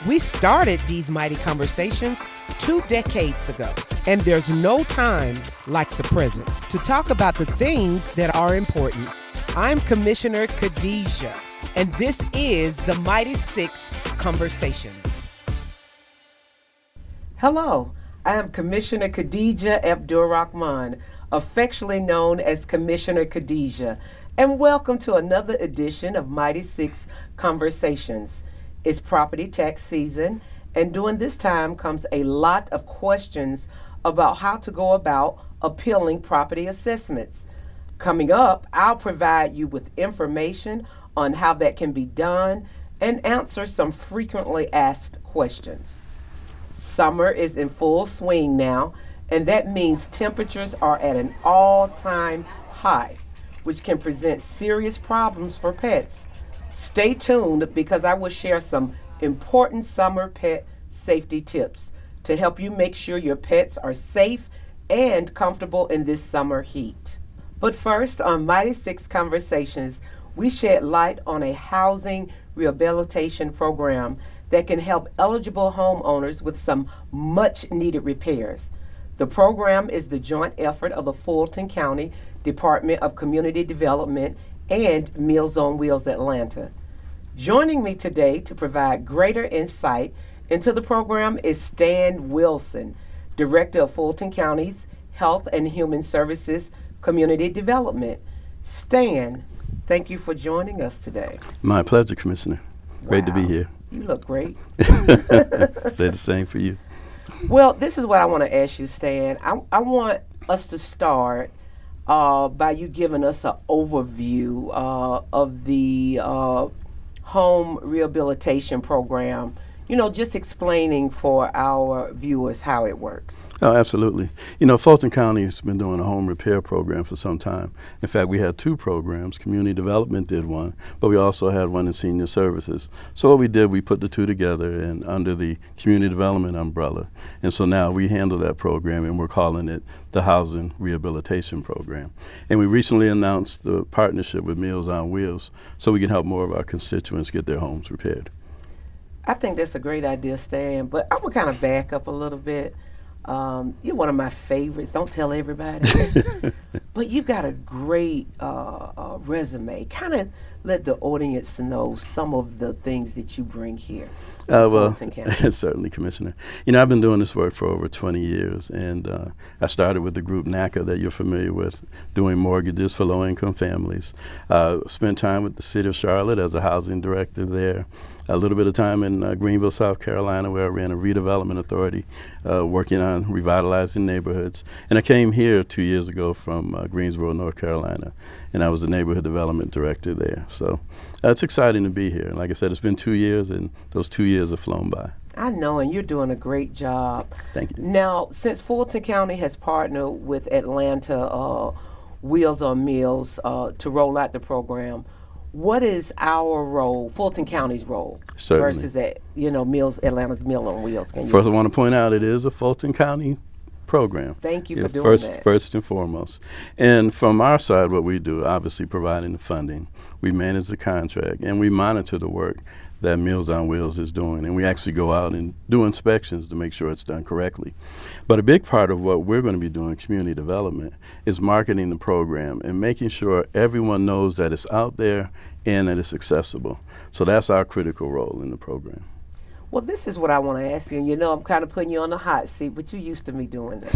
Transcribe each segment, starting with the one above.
We started these mighty conversations 2 decades ago, and there's no time like the present to talk about the things that are important. I'm Commissioner Khadijah, and this is the Mighty Six Conversations. Hello, I am Commissioner Khadijah Abdur-Rahman, affectionately known as Commissioner Khadijah, and welcome to another edition of Mighty Six Conversations. It's property tax season, and during this time comes a lot of questions about how to go about appealing property assessments. Coming up, I'll provide you with information on how that can be done and answer some frequently asked questions. Summer is in full swing now, and that means temperatures are at an all-time high, which can present serious problems for pets. Stay tuned because I will share some important summer pet safety tips to help you make sure your pets are safe and comfortable in this summer heat. But first, on Mighty Six Conversations, we shed light on a housing rehabilitation program that can help eligible homeowners with some much-needed repairs. The program is the joint effort of the Fulton County Department of Community Development and Meals on Wheels Atlanta. Joining me today to provide greater insight into the program is Stan Wilson, Director of Fulton County's Health and Human Services Community Development. Stan, thank you for joining us today. My pleasure, Commissioner. Great to be here. You look great. Say the same for you. Well, this is what I want to ask you, Stan. I want us to start by you giving us an overview of the home rehabilitation program, just explaining for our viewers how it works. Oh, absolutely. Fulton County has been doing a home repair program for some time. In fact, we had two programs. Community Development did one, but we also had one in Senior Services. So what we did, we put the two together and under the Community Development umbrella. And so now we handle that program, and we're calling it the Housing Rehabilitation Program. And we recently announced the partnership with Meals on Wheels so we can help more of our constituents get their homes repaired. I think that's a great idea, Stan, but I'm going to kind of back up a little bit. You're one of my favorites. Don't tell everybody. But you've got a great resume. Kind of let the audience know some of the things that you bring here. Certainly, Commissioner. I've been doing this work for over 20 years, and I started with the group NACA that you're familiar with, doing mortgages for low-income families. Spent time with the City of Charlotte as a housing director there. A little bit of time in Greenville, South Carolina, where I ran a redevelopment authority working on revitalizing neighborhoods. And I came here 2 years ago from Greensboro, North Carolina, and I was the neighborhood development director there. So it's exciting to be here. And like I said, it's been 2 years, and those 2 years have flown by. I know, and you're doing a great job. Thank you. Now, since Fulton County has partnered with Atlanta Wheels on Meals to roll out the program, what is our role, Fulton County's role, Certainly. Versus Atlanta's Meal on Wheels? First, I want to point out it is a Fulton County program. Thank you for doing that. First and foremost. And from our side, what we do, obviously providing the funding, we manage the contract, and we monitor the work that Meals on Wheels is doing. And we actually go out and do inspections to make sure it's done correctly. But a big part of what we're going to be doing, community development, is marketing the program and making sure everyone knows that it's out there and that it's accessible. So that's our critical role in the program. Well, this is what I want to ask you. And I'm kind of putting you on the hot seat, but you're used to me doing that.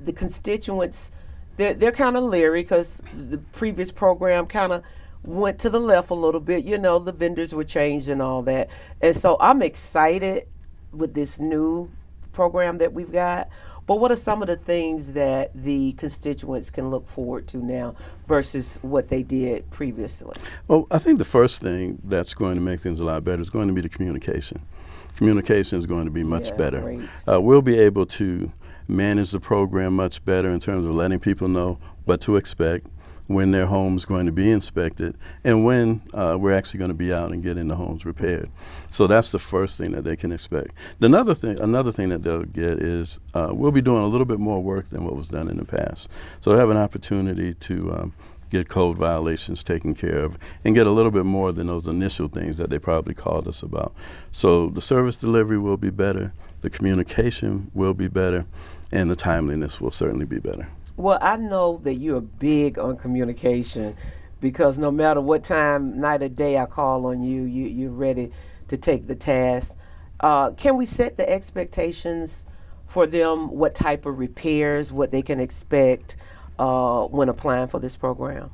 The constituents, they're kind of leery because the previous program kind of went to the left a little bit. The vendors were changed and all that. And so I'm excited with this new program that we've got. But what are some of the things that the constituents can look forward to now versus what they did previously? Well, I think the first thing that's going to make things a lot better is going to be the communication. Communication is going to be much better. We'll be able to manage the program much better in terms of letting people know what to expect, when their home's going to be inspected, and when we're actually going to be out and getting the homes repaired. So that's the first thing that they can expect. Another thing that they'll get is we'll be doing a little bit more work than what was done in the past. So they have an opportunity to get code violations taken care of, and get a little bit more than those initial things that they probably called us about. So the service delivery will be better, the communication will be better, and the timeliness will certainly be better. Well, I know that you're big on communication because no matter what time, night or day I call on you, you're ready to take the task. Can we set the expectations for them, what type of repairs, what they can expect when applying for this program?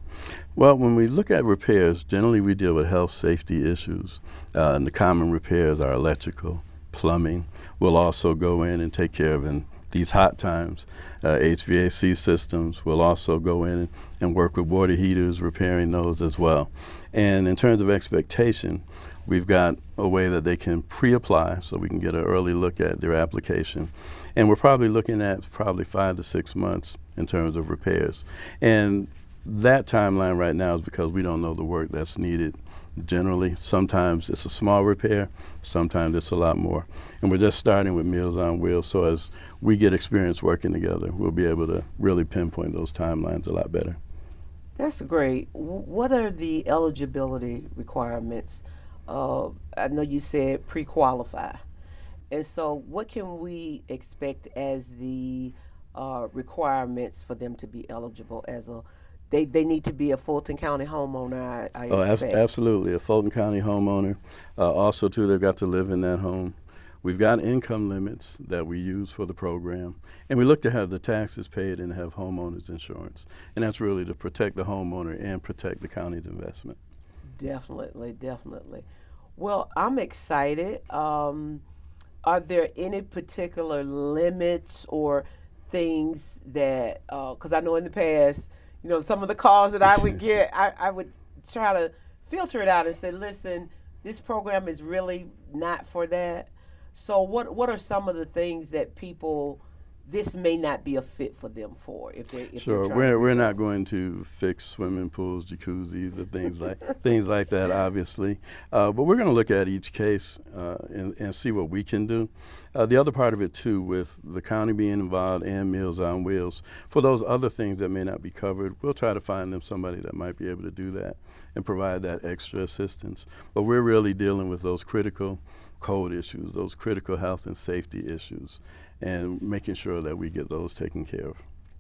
Well, when we look at repairs, generally we deal with health safety issues, and the common repairs are electrical, plumbing. We'll also go in and take care of in these hot times, HVAC systems. We'll also go in and work with water heaters, repairing those as well. And in terms of expectation, we've got a way that they can pre-apply so we can get an early look at their application. And we're probably looking at 5 to 6 months in terms of repairs. And that timeline right now is because we don't know the work that's needed generally. Sometimes it's a small repair, sometimes it's a lot more. And we're just starting with Meals on Wheels, so as we get experience working together, we'll be able to really pinpoint those timelines a lot better. That's great. What are the eligibility requirements? I know you said pre-qualify. And so what can we expect as the requirements for them to be eligible as a they need to be a Fulton County homeowner, I expect. Absolutely, a Fulton County homeowner. Also, too, they've got to live in that home. We've got income limits that we use for the program, and we look to have the taxes paid and have homeowners insurance. And that's really to protect the homeowner and protect the county's investment. Definitely, definitely. Well, I'm excited. Are there any particular limits or things that, because I know in the past, some of the calls that I would get, I would try to filter it out and say, listen, this program is really not for that. So what are some of the things that this may not be a fit for them for? Sure, we're not going to fix swimming pools, jacuzzis, or things like that, obviously. But we're going to look at each case and see what we can do. The other part of it, too, with the county being involved and Meals on Wheels, for those other things that may not be covered, we'll try to find them somebody that might be able to do that and provide that extra assistance. But we're really dealing with those critical code issues, those critical health and safety issues, and making sure that we get those taken care of.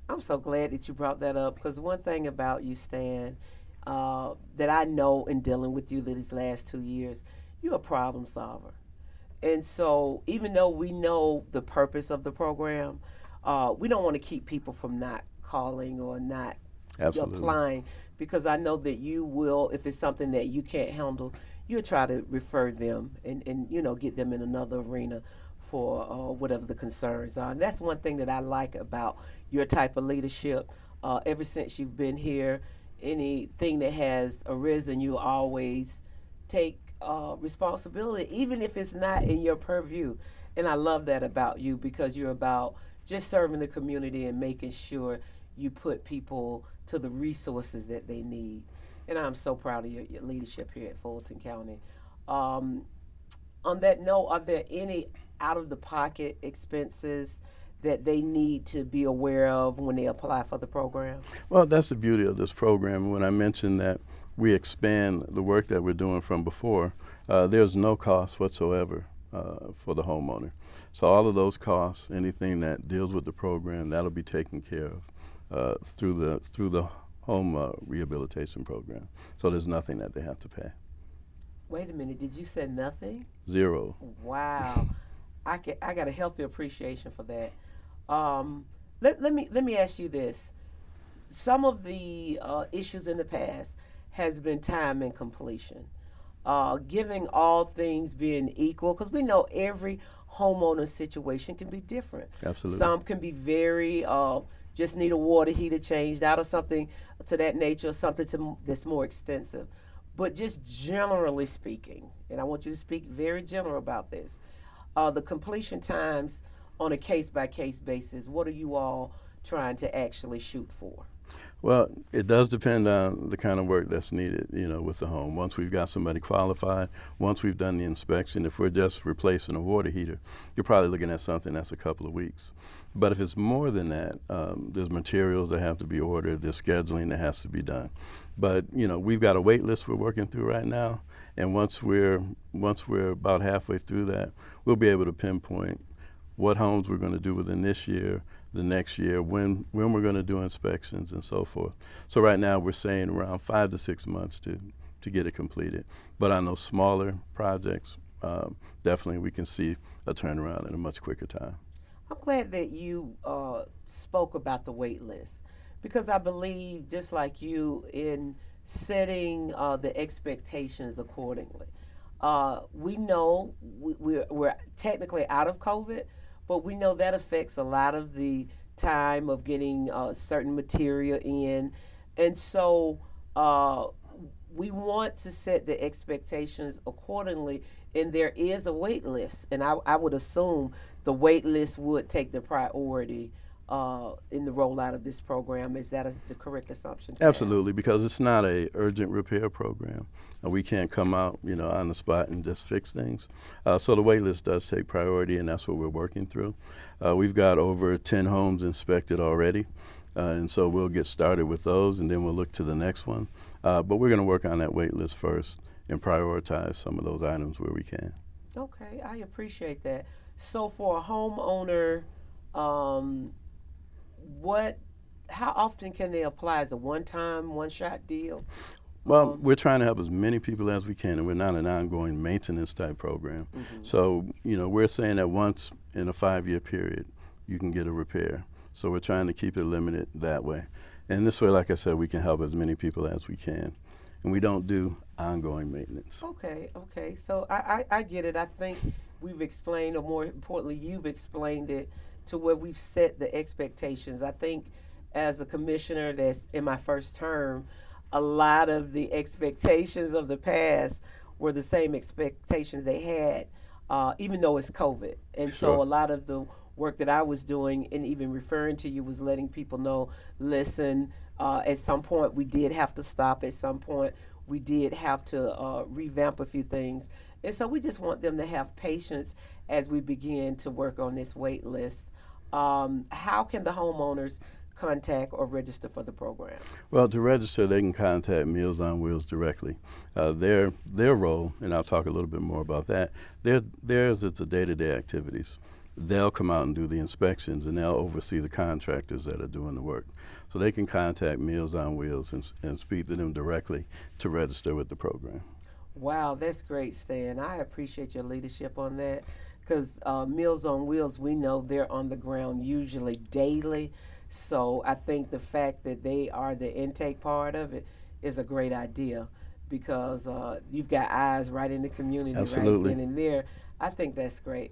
I'm so glad that you brought that up, because one thing about you, Stan, that I know in dealing with you these last 2 years, you're a problem solver. And so even though we know the purpose of the program, we don't want to keep people from not calling or not applying, because I know that you will, if it's something that you can't handle, you'll try to refer them and get them in another arena for whatever the concerns are. And that's one thing that I like about your type of leadership. Ever since you've been here, anything that has arisen, you always take responsibility, even if it's not in your purview. And I love that about you, because you're about just serving the community and making sure you put people to the resources that they need. And I'm so proud of your leadership here at Fulton County. On that note, are there any out-of-the-pocket expenses that they need to be aware of when they apply for the program? Well, that's the beauty of this program. When I mentioned that we expand the work that we're doing from before, there's no cost whatsoever for the homeowner. So all of those costs, anything that deals with the program, that'll be taken care of through the home rehabilitation program. So there's nothing that they have to pay. Wait a minute, did you say nothing? Zero. Wow. I got a healthy appreciation for that. Let me ask you this. Some of the issues in the past has been time and completion. Giving all things being equal, because we know every homeowner situation can be different. Absolutely. Some can be very just need a water heater changed out or something to that nature, something that's more extensive. But just generally speaking, and I want you to speak very general about this, the completion times on a case-by-case basis, what are you all trying to actually shoot for? Well, it does depend on the kind of work that's needed, with the home. Once we've got somebody qualified, once we've done the inspection, if we're just replacing a water heater, you're probably looking at something that's a couple of weeks. But if it's more than that, there's materials that have to be ordered, there's scheduling that has to be done. But, we've got a wait list we're working through right now, and once we're about halfway through that, we'll be able to pinpoint what homes we're going to do within this year, the next year, when we're going to do inspections and so forth. So right now we're saying around 5 to 6 months to get it completed. But on those smaller projects, definitely we can see a turnaround in a much quicker time. I'm glad that you spoke about the wait list, because I believe, just like you, in setting the expectations accordingly. We know we're technically out of COVID, but we know that affects a lot of the time of getting certain material in. And so we want to set the expectations accordingly, and there is a wait list. And I would assume the wait list would take the priority in the rollout of this program. Is that the correct assumption? Absolutely, because it's not a urgent repair program. We can't come out, on the spot and just fix things. So the wait list does take priority, and that's what we're working through. We've got over 10 homes inspected already, and so we'll get started with those, and then we'll look to the next one. But we're going to work on that wait list first and prioritize some of those items where we can. Okay, I appreciate that. So for a homeowner, how often can they apply? Is it a one-time, one-shot deal? Well, we're trying to help as many people as we can, and we're not an ongoing maintenance type program. Mm-hmm. So, we're saying that once in a 5-year period, you can get a repair. So we're trying to keep it limited that way. And this way, like I said, we can help as many people as we can. And we don't do ongoing maintenance. Okay. So I get it. I think we've explained, or more importantly, you've explained it to where we've set the expectations. I think as a commissioner that's in my first term, a lot of the expectations of the past were the same expectations they had, even though it's COVID. And Sure. So a lot of the work that I was doing, and even referring to you, was letting people know, listen, at some point we did have to stop. At some point we did have to revamp a few things. And so we just want them to have patience as we begin to work on this wait list. How can the homeowners contact or register for the program? Well, to register, they can contact Meals on Wheels directly. Their role, and I'll talk a little bit more about that, theirs is the day-to-day activities. They'll come out and do the inspections, and they'll oversee the contractors that are doing the work. So they can contact Meals on Wheels and speak to them directly to register with the program. Wow, that's great, Stan. I appreciate your leadership on that, because Meals on Wheels, we know they're on the ground usually daily. So I think the fact that they are the intake part of it is a great idea, because you've got eyes right in the community. Absolutely. Right then and there. I think that's great.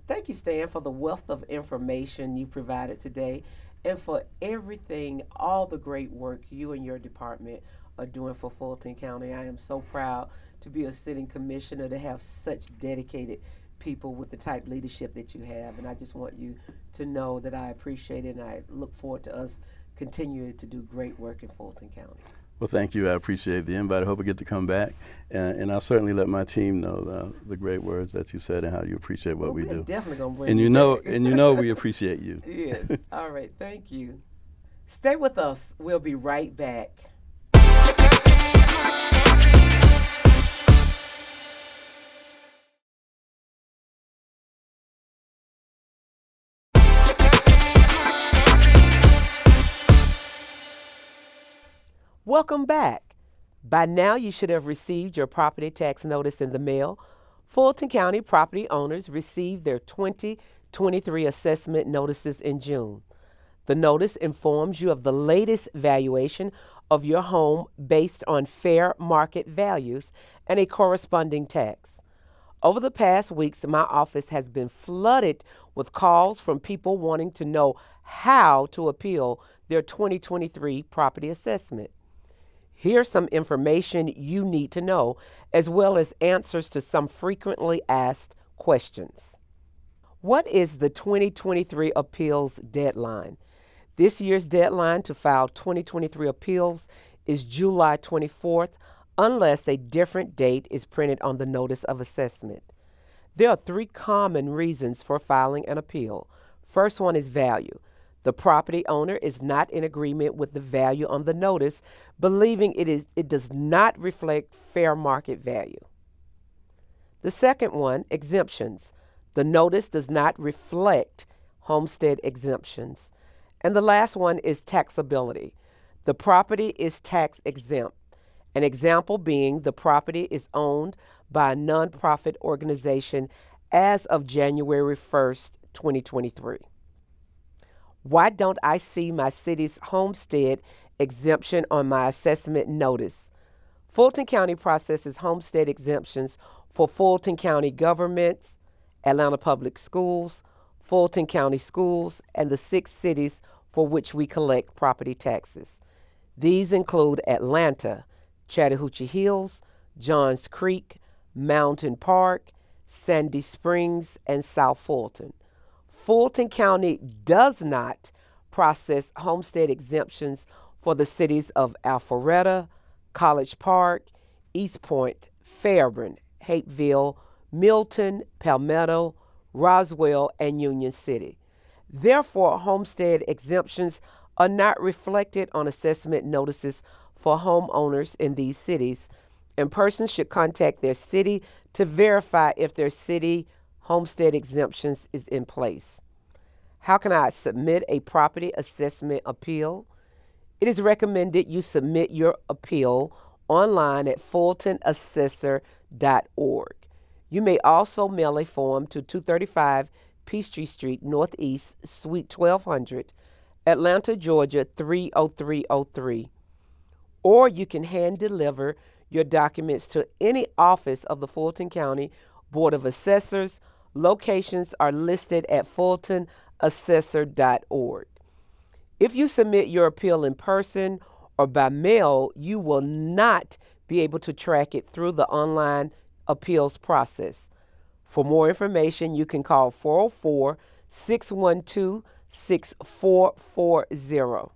Thank you, Stan, for the wealth of information you provided today, and for everything, all the great work you and your department are doing for Fulton County. I am so proud to be a sitting commissioner, to have such dedicated people with the type leadership that you have. And I just want you to know that I appreciate it, and I look forward to us continuing to do great work in Fulton County. Well, thank you. I appreciate the invite. I hope I get to come back, and I'll certainly let my team know the great words that you said and how you appreciate what we do. Definitely gonna bring and you back. We appreciate you. Yes. All right. Thank you. Stay with us. We'll be right back. Welcome back. By now, you should have received your property tax notice in the mail. Fulton County property owners received their 2023 assessment notices in June. The notice informs you of the latest valuation of your home based on fair market values and a corresponding tax. Over the past weeks, my office has been flooded with calls from people wanting to know how to appeal their 2023 property assessment. Here's some information you need to know, as well as answers to some frequently asked questions. What is the 2023 appeals deadline? This year's deadline to file 2023 appeals is July 24th, unless a different date is printed on the notice of assessment. There are three common reasons for filing an appeal. First one is value. The property owner is not in agreement with the value on the notice, believing it does not reflect fair market value. The second one, exemptions. The notice does not reflect homestead exemptions. And the last one is taxability. The property is tax exempt. An example being the property is owned by a nonprofit organization as of January 1st, 2023. Why don't I see my city's homestead exemption on my assessment notice? Fulton County processes homestead exemptions for Fulton County governments, Atlanta Public Schools, Fulton County Schools, and the 6 cities for which we collect property taxes. These include Atlanta, Chattahoochee Hills, Johns Creek, Mountain Park, Sandy Springs, and South Fulton. Fulton County does not process homestead exemptions for the cities of Alpharetta, College Park, East Point, Fairburn, Hapeville, Milton, Palmetto, Roswell, and Union City. Therefore, homestead exemptions are not reflected on assessment notices for homeowners in these cities, and persons should contact their city to verify if their city homestead exemptions is in place. How can I submit a property assessment appeal? It is recommended you submit your appeal online at fultonassessor.org. You may also mail a form to 235 Peachtree Street Northeast, Suite 1200, Atlanta, Georgia 30303. Or you can hand deliver your documents to any office of the Fulton County Board of Assessors. Locations are listed at fultonassessor.org. If you submit your appeal in person or by mail, you will not be able to track it through the online appeals process. For more information, you can call 404-612-6440.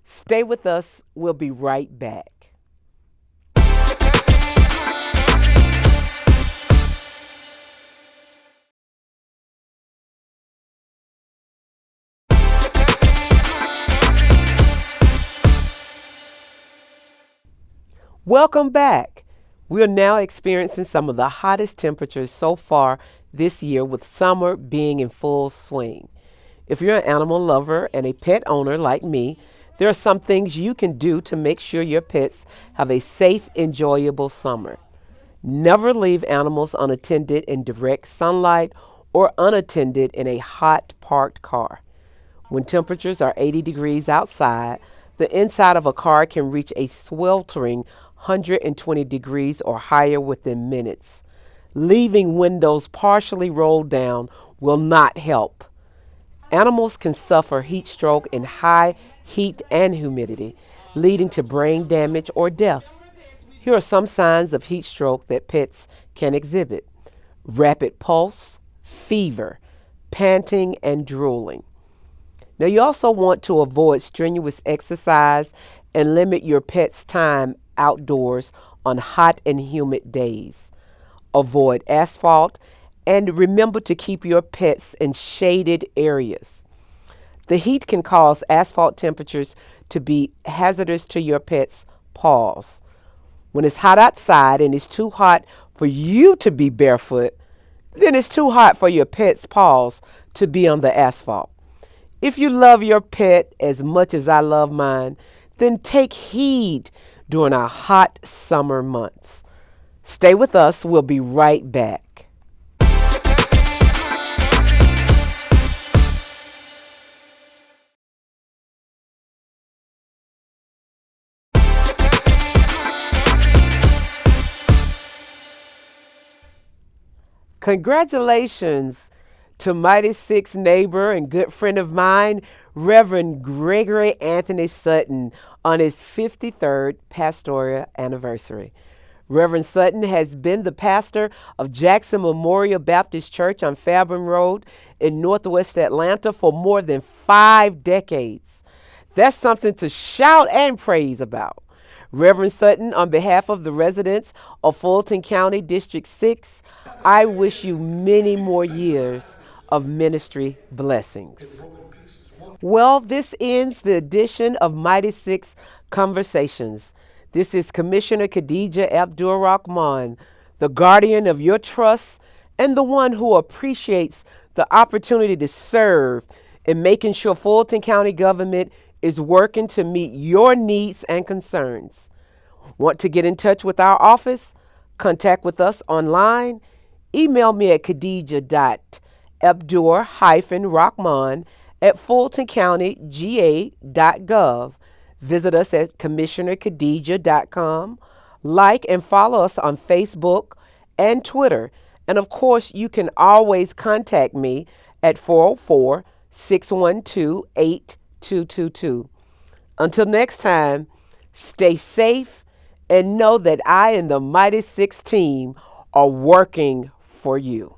Stay with us. We'll be right back. Welcome back. We are now experiencing some of the hottest temperatures so far this year, with summer being in full swing. If you're an animal lover and a pet owner like me, there are some things you can do to make sure your pets have a safe, enjoyable summer. Never leave animals unattended in direct sunlight or unattended in a hot parked car. When temperatures are 80 degrees outside, the inside of a car can reach a sweltering 120 degrees or higher within minutes. Leaving windows partially rolled down will not help. Animals can suffer heat stroke in high heat and humidity, leading to brain damage or death. Here are some signs of heat stroke that pets can exhibit: rapid pulse, fever, panting, and drooling. Now, you also want to avoid strenuous exercise and limit your pet's time outdoors on hot and humid days. Avoid asphalt and remember to keep your pets in shaded areas. The heat can cause asphalt temperatures to be hazardous to your pet's paws. When it's hot outside and it's too hot for you to be barefoot, then it's too hot for your pet's paws to be on the asphalt. If you love your pet as much as I love mine, then take heed during our hot summer months. Stay with us. We'll be right back. Congratulations to Mighty Six neighbor and good friend of mine, Reverend Gregory Anthony Sutton, on his 53rd pastoral anniversary. Reverend Sutton has been the pastor of Jackson Memorial Baptist Church on Fairburn Road in Northwest Atlanta for more than 5 decades. That's something to shout and praise about. Reverend Sutton, on behalf of the residents of Fulton County District 6, I wish you many more years of ministry blessings. Well, this ends the edition of Mighty Six Conversations. This is Commissioner Khadija Abdur-Rahman, the guardian of your trust and the one who appreciates the opportunity to serve in making sure Fulton County government is working to meet your needs and concerns. Want to get in touch with our office? Contact with us online. Email me at khadija.abdur-rahman@fultoncountyga.gov. Visit us at commissionerkhadija.com. Like and follow us on Facebook and Twitter. And of course, you can always contact me at 404-612-8222. Until next time, stay safe and know that I and the Mighty Six team are working for you.